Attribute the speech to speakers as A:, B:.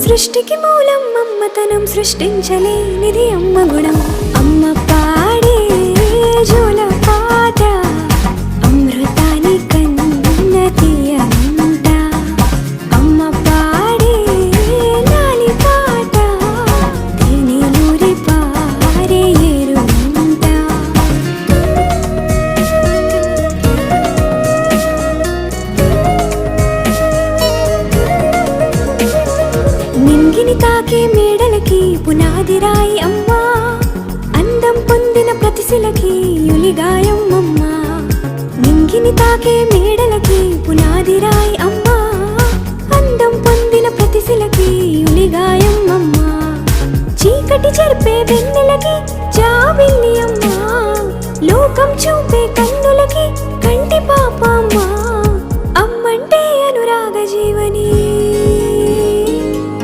A: సృష్టికి మూలం అమ్మతనం, సృష్టించలేనిది అమ్మ గుణం. అమ్మ పాడే జోల పాట అమృతాని కన్న తీయంట. అమ్మ పాడే లాలి పాట తేనెలూరి పారే ఏరుంట. నింగిని తాకే మేడలకి పునాది రాయి అమ్మా, అందం పొందిన ప్రతిశిలకి యులిగాయం అమ్మా. నింగిని తాకే మేడలకి పునాది రాయి అమ్మా, అందం పొందిన ప్రతిశిలకి యులిగాయం అమ్మా. చీకటి చెరిపే వెన్నెలకి జాబిల్లి అమ్మా, లోకం చూపే కన్నులకి